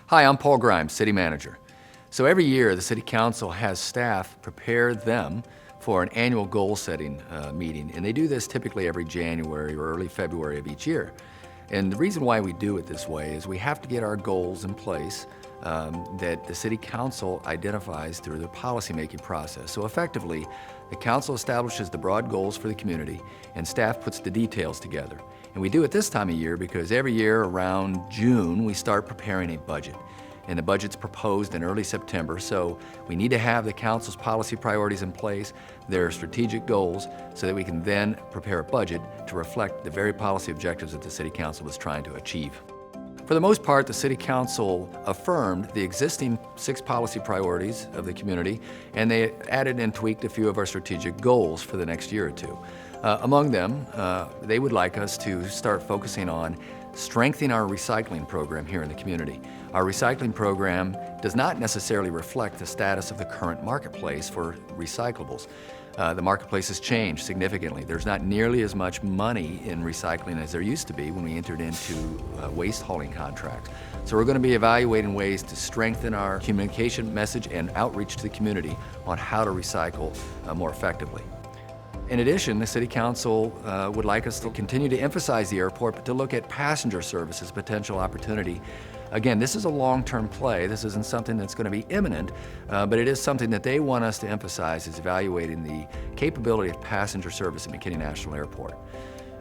Hi, I'm Paul Grimes, City Manager. So every year, the City Council has staff prepare them for an annual goal-setting meeting, and they do this typically every January or early February of each year. And the reason why we do it this way is we have to get our goals in place that the City Council identifies through the policymaking process. So effectively, the Council establishes the broad goals for the community, and staff puts the details together. And we do it this time of year because every year around June, we start preparing a budget. And the budget's proposed in early September, so we need to have the Council's policy priorities in place, their strategic goals, so that we can then prepare a budget to reflect the very policy objectives that the City Council is trying to achieve. For the most part, the City Council affirmed the existing 6 policy priorities of the community, and they added and tweaked a few of our strategic goals for the next year or two. Among them, they would like us to start focusing on strengthening our recycling program here in the community. Our recycling program does not necessarily reflect the status of the current marketplace for recyclables. The marketplace has changed significantly. There's not nearly as much money in recycling as there used to be when we entered into waste hauling contracts. So we're going to be evaluating ways to strengthen our communication message and outreach to the community on how to recycle more effectively. In addition, the City Council would like us to continue to emphasize the airport, but to look at passenger service as a potential opportunity. Again, this is a long-term play. This isn't something that's going to be imminent, but it is something that they want us to emphasize, is evaluating the capability of passenger service at McKinney National Airport.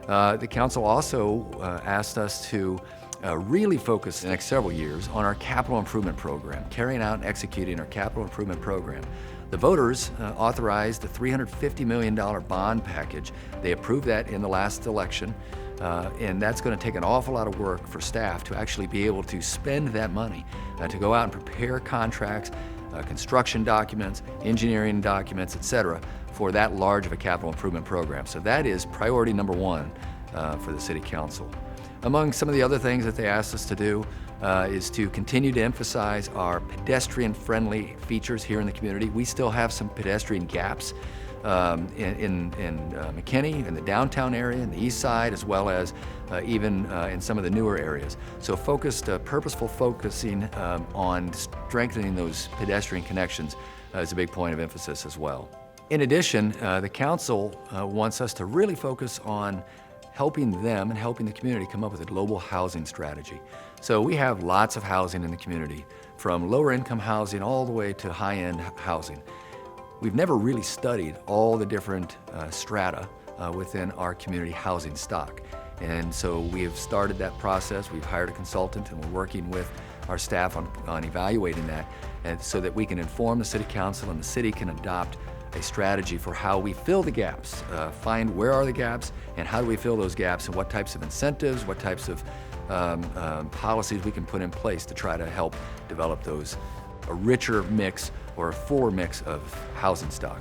The Council also asked us to really focus the next several years on our capital improvement program, carrying out and executing our capital improvement program. The voters authorized a $350 million bond package. They approved that in the last election, and that's going to take an awful lot of work for staff to actually be able to spend that money, to go out and prepare contracts, construction documents, engineering documents, etc., for that large of a capital improvement program. So that is priority number 1 for the City Council. Among some of the other things that they asked us to do is to continue to emphasize our pedestrian-friendly features here in the community. We still have some pedestrian gaps in McKinney, in the downtown area, in the east side, as well as even in some of the newer areas. So purposeful focusing on strengthening those pedestrian connections is a big point of emphasis as well. In addition, the Council wants us to really focus on helping them and helping the community come up with a global housing strategy. So we have lots of housing in the community, from lower income housing all the way to high-end housing. We've never really studied all the different strata within our community housing stock. And so we have started that process. We've hired a consultant, and we're working with our staff on evaluating that, and so that we can inform the City Council and the city can adopt a strategy for how we fill the gaps, find where are the gaps and how do we fill those gaps, and what types of incentives, what types of policies we can put in place to try to help develop a richer mix or a fuller mix of housing stock.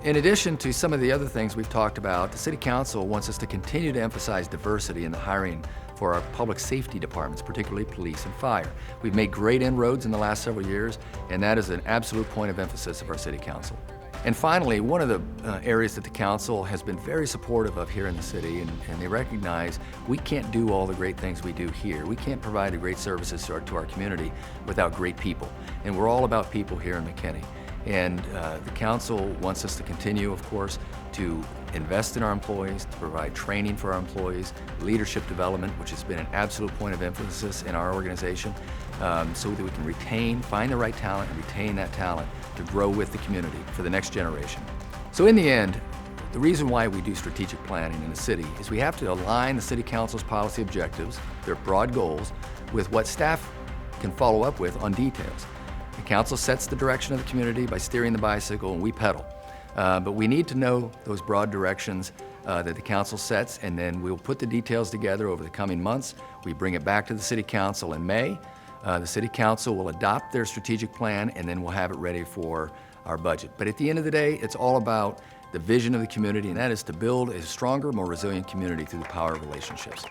In addition to some of the other things we've talked about, the City Council wants us to continue to emphasize diversity in the hiring for our public safety departments, particularly police and fire. We've made great inroads in the last several years, and that is an absolute point of emphasis of our City Council. And finally, one of the areas that the Council has been very supportive of here in the city, and they recognize we can't do all the great things we do here. We can't provide the great services to our community without great people. And we're all about people here in McKinney. And the Council wants us to continue, of course, to invest in our employees, to provide training for our employees, leadership development, which has been an absolute point of emphasis in our organization, so that we can find the right talent and retain that talent to grow with the community for the next generation. So in the end, the reason why we do strategic planning in the city is we have to align the City Council's policy objectives, their broad goals, with what staff can follow up with on details. The Council sets the direction of the community by steering the bicycle, and we pedal. But we need to know those broad directions that the Council sets, and then we'll put the details together over the coming months. We bring it back to the City Council in May. The City Council will adopt their strategic plan, and then we'll have it ready for our budget. But at the end of the day, it's all about the vision of the community, and that is to build a stronger, more resilient community through the power of relationships.